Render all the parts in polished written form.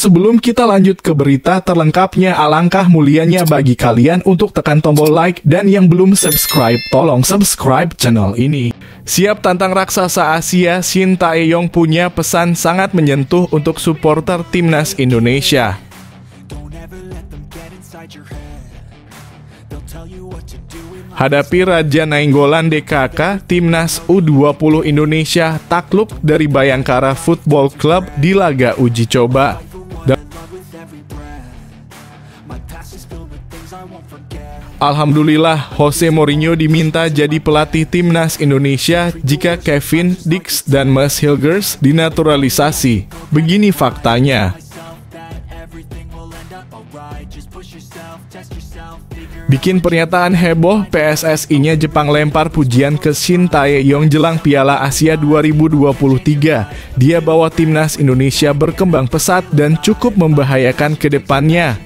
sebelum kita lanjut ke berita terlengkapnya, alangkah mulianya bagi kalian untuk tekan tombol like, dan yang belum subscribe, tolong subscribe channel ini. Siap tantang raksasa Asia, Shin Tae-yong punya pesan sangat menyentuh untuk supporter timnas Indonesia. Hadapi Raja Nainggolan DKK, timnas U20 Indonesia takluk dari Bayangkara Football Club di laga uji coba. Alhamdulillah, Jose Mourinho diminta jadi pelatih timnas Indonesia jika Kevin Dix dan Max Hilgers dinaturalisasi. Begini faktanya. Bikin pernyataan heboh, PSSI-nya Jepang lempar pujian ke Shin Tae-yong jelang Piala Asia 2023. Dia bawa timnas Indonesia berkembang pesat dan cukup membahayakan ke depannya.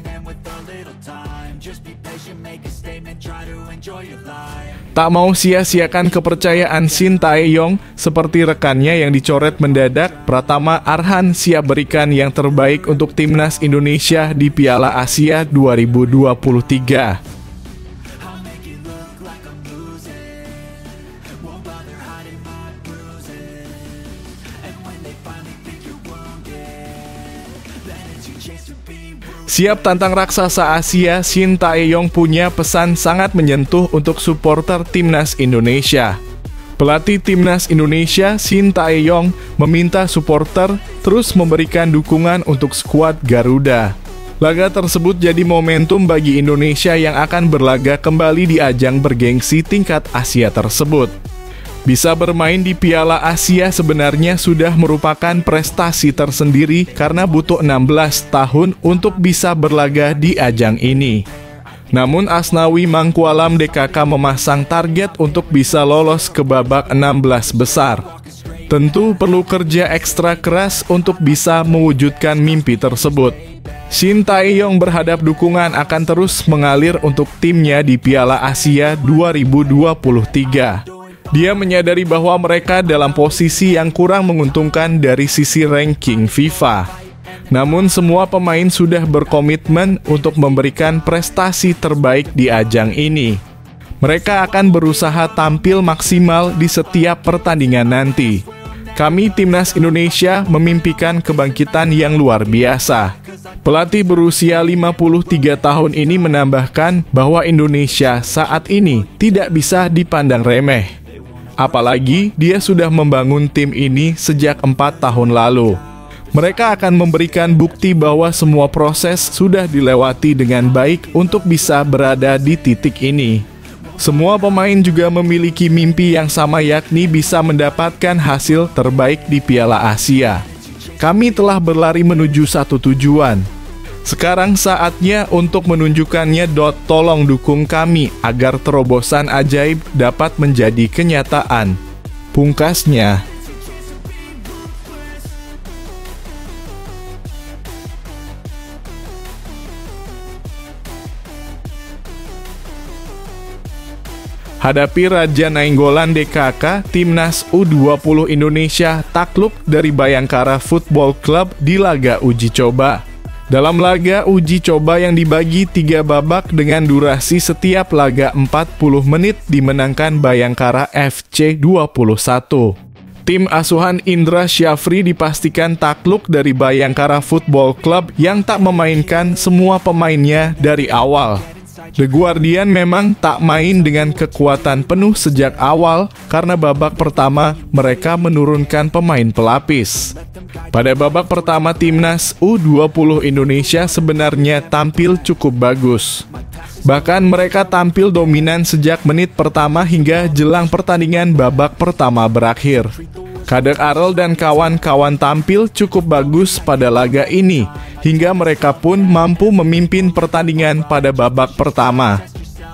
Tak mau sia-siakan kepercayaan Shin Tae-yong, seperti rekannya yang dicoret mendadak, Pratama Arhan siap berikan yang terbaik untuk timnas Indonesia di Piala Asia 2023. Siap tantang raksasa Asia, Shin Tae-yong punya pesan sangat menyentuh untuk supporter timnas Indonesia. Pelatih timnas Indonesia, Shin Tae-yong, meminta supporter terus memberikan dukungan untuk skuad Garuda. Laga tersebut jadi momentum bagi Indonesia yang akan berlaga kembali di ajang bergengsi tingkat Asia tersebut. Bisa bermain di Piala Asia sebenarnya sudah merupakan prestasi tersendiri karena butuh 16 tahun untuk bisa berlaga di ajang ini. Namun Asnawi Mangkualam DKK memasang target untuk bisa lolos ke babak 16 besar. Tentu perlu kerja ekstra keras untuk bisa mewujudkan mimpi tersebut. Shin Tae-yong berharap dukungan akan terus mengalir untuk timnya di Piala Asia 2023. Dia menyadari bahwa mereka dalam posisi yang kurang menguntungkan dari sisi ranking FIFA. Namun semua pemain sudah berkomitmen untuk memberikan prestasi terbaik di ajang ini. Mereka akan berusaha tampil maksimal di setiap pertandingan nanti. Kami timnas Indonesia memimpikan kebangkitan yang luar biasa. Pelatih berusia 53 tahun ini menambahkan bahwa Indonesia saat ini tidak bisa dipandang remeh. Apalagi dia sudah membangun tim ini sejak 4 tahun lalu. Mereka akan memberikan bukti bahwa semua proses sudah dilewati dengan baik untuk bisa berada di titik ini. Semua pemain juga memiliki mimpi yang sama, yakni bisa mendapatkan hasil terbaik di Piala Asia. Kami telah berlari menuju satu tujuan. Sekarang saatnya untuk menunjukkannya. Tolong dukung kami agar terobosan ajaib dapat menjadi kenyataan, pungkasnya. Hadapi Raja Nainggolan DKK, timnas U20 Indonesia takluk dari Bayangkara Football Club di laga uji coba. Dalam laga uji coba yang dibagi 3 babak dengan durasi setiap laga 40 menit dimenangkan Bayangkara FC 21. Tim asuhan Indra Syafri dipastikan takluk dari Bayangkara Football Club yang tak memainkan semua pemainnya dari awal. The Guardian memang tak main dengan kekuatan penuh sejak awal karena babak pertama mereka menurunkan pemain pelapis. Pada babak pertama timnas U20 Indonesia sebenarnya tampil cukup bagus. Bahkan mereka tampil dominan sejak menit pertama hingga jelang pertandingan babak pertama berakhir. Kadek Arel dan kawan-kawan tampil cukup bagus pada laga ini, hingga mereka pun mampu memimpin pertandingan pada babak pertama.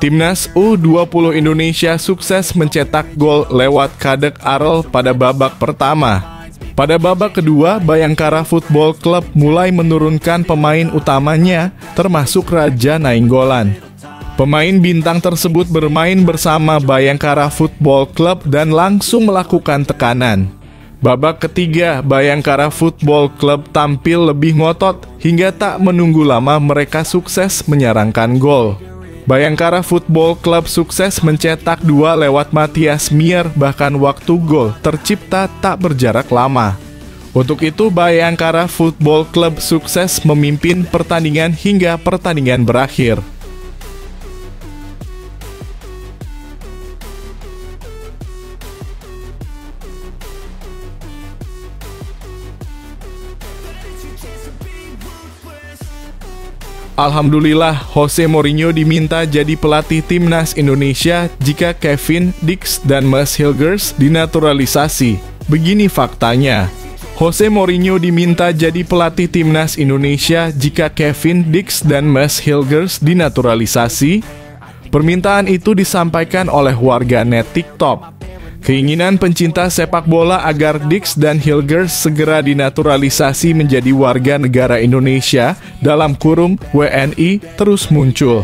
Timnas U20 Indonesia sukses mencetak gol lewat Kadek Arel pada babak pertama. Pada babak kedua, Bayangkara Football Club mulai menurunkan pemain utamanya, termasuk Raja Nainggolan. Pemain bintang tersebut bermain bersama Bayangkara Football Club dan langsung melakukan tekanan. Babak ketiga, Bayangkara Football Club tampil lebih ngotot hingga tak menunggu lama mereka sukses menyarangkan gol. Bayangkara Football Club sukses mencetak 2 lewat Matias Mier, bahkan waktu gol tercipta tak berjarak lama. Untuk itu, Bayangkara Football Club sukses memimpin pertandingan hingga pertandingan berakhir. Alhamdulillah, Jose Mourinho diminta jadi pelatih timnas Indonesia jika Kevin Dix dan Max Hilgers dinaturalisasi. Begini faktanya. Jose Mourinho diminta jadi pelatih timnas Indonesia jika Kevin Dix dan Max Hilgers dinaturalisasi. Permintaan itu disampaikan oleh warganet TikTok. Keinginan pencinta sepak bola agar Dix dan Hilgers segera dinaturalisasi menjadi warga negara Indonesia dalam kurung WNI terus muncul.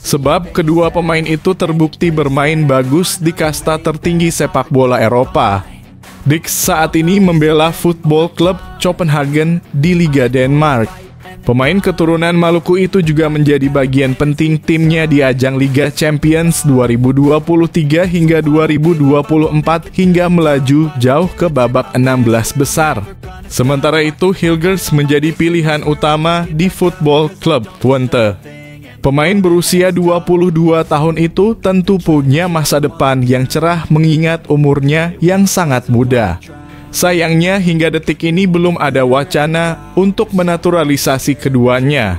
Sebab kedua pemain itu terbukti bermain bagus di kasta tertinggi sepak bola Eropa. Dix saat ini membela Football Club Copenhagen di Liga Denmark. Pemain keturunan Maluku itu juga menjadi bagian penting timnya di ajang Liga Champions 2023 hingga 2024 hingga melaju jauh ke babak 16 besar. Sementara itu, Hilgers menjadi pilihan utama di Football Club Twente. Pemain berusia 22 tahun itu tentu punya masa depan yang cerah mengingat umurnya yang sangat muda. Sayangnya hingga detik ini belum ada wacana untuk menaturalisasi keduanya.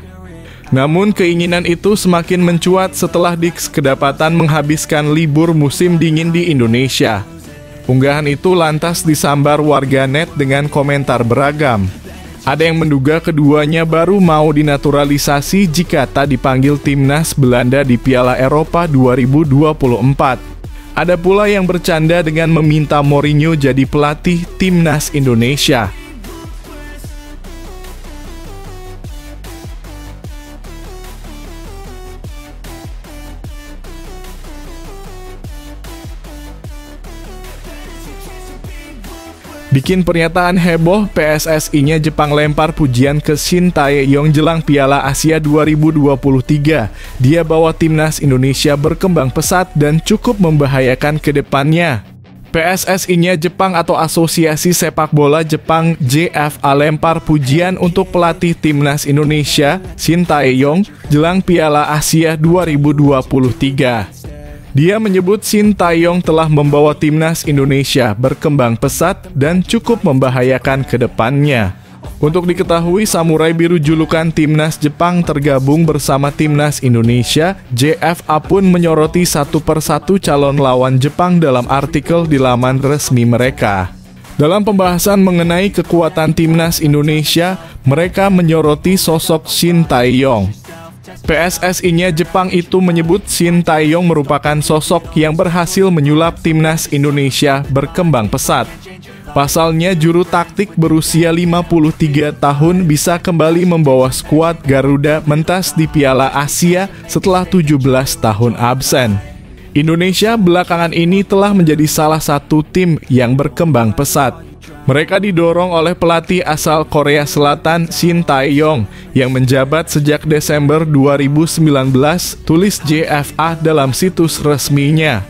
Namun keinginan itu semakin mencuat setelah Dix kedapatan menghabiskan libur musim dingin di Indonesia. Unggahan itu lantas disambar warganet dengan komentar beragam. Ada yang menduga keduanya baru mau dinaturalisasi jika tak dipanggil timnas Belanda di Piala Eropa 2024. Ada pula yang bercanda dengan meminta Mourinho jadi pelatih timnas Indonesia. Bikin pernyataan heboh, PSSI-nya Jepang lempar pujian ke Shin Tae-yong jelang Piala Asia 2023. Dia bawa timnas Indonesia berkembang pesat dan cukup membahayakan ke depannya. PSSI-nya Jepang atau Asosiasi Sepak Bola Jepang JFA lempar pujian untuk pelatih timnas Indonesia, Shin Tae-yong, jelang Piala Asia 2023. Dia menyebut Shin Tae-yong telah membawa timnas Indonesia berkembang pesat dan cukup membahayakan ke depannya. Untuk diketahui, Samurai Biru julukan timnas Jepang tergabung bersama timnas Indonesia. JFA pun menyoroti satu persatu calon lawan Jepang dalam artikel di laman resmi mereka. Dalam pembahasan mengenai kekuatan timnas Indonesia, mereka menyoroti sosok Shin Tae-yong. PSSI-nya Jepang itu menyebut Shin Tae-yong merupakan sosok yang berhasil menyulap timnas Indonesia berkembang pesat. Pasalnya, juru taktik berusia 53 tahun bisa kembali membawa skuad Garuda mentas di Piala Asia setelah 17 tahun absen. Indonesia belakangan ini telah menjadi salah satu tim yang berkembang pesat. Mereka didorong oleh pelatih asal Korea Selatan Shin Tae-yong yang menjabat sejak Desember 2019, tulis JFA dalam situs resminya.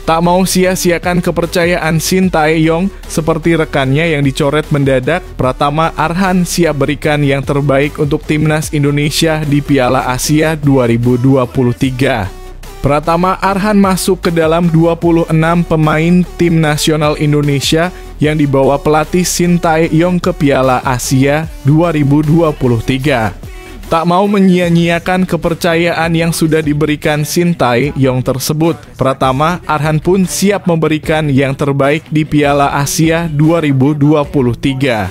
Tak mau sia-siakan kepercayaan Shin Tae-yong, seperti rekannya yang dicoret mendadak, Pratama Arhan siap berikan yang terbaik untuk timnas Indonesia di Piala Asia 2023. Pratama Arhan masuk ke dalam 26 pemain tim nasional Indonesia yang dibawa pelatih Shin Tae-yong ke Piala Asia 2023. Tak mau menyia-nyiakan kepercayaan yang sudah diberikan Shin Tae-yong tersebut, Pratama Arhan pun siap memberikan yang terbaik di Piala Asia 2023.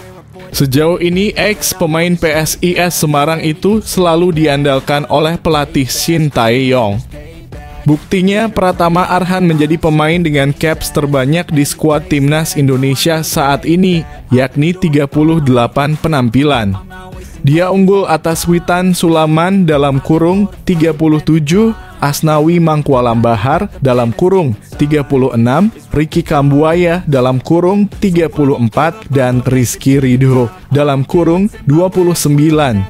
Sejauh ini, ex pemain PSIS Semarang itu selalu diandalkan oleh pelatih Shin Tae-yong. Buktinya, Pratama Arhan menjadi pemain dengan caps terbanyak di skuad timnas Indonesia saat ini, yakni 38 penampilan. Dia unggul atas Witan Sulaiman dalam kurung 37, Asnawi Mangkualam Bahar dalam kurung 36, Ricky Kambuaya dalam kurung 34, dan Rizky Ridho dalam kurung 29.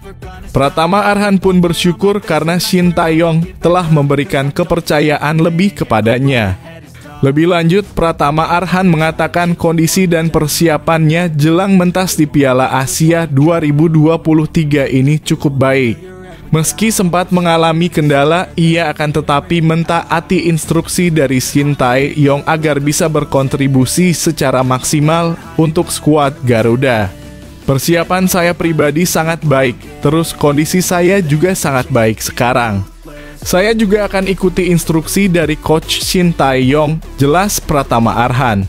Pratama Arhan pun bersyukur karena Shin Tae-yong telah memberikan kepercayaan lebih kepadanya. Lebih lanjut, Pratama Arhan mengatakan kondisi dan persiapannya jelang mentas di Piala Asia 2023 ini cukup baik. Meski sempat mengalami kendala, ia akan tetapi mentaati instruksi dari Shin Tae-yong agar bisa berkontribusi secara maksimal untuk skuad Garuda. Persiapan saya pribadi sangat baik, terus kondisi saya juga sangat baik sekarang. Saya juga akan ikuti instruksi dari Coach Shin Tae-yong, jelas Pratama Arhan.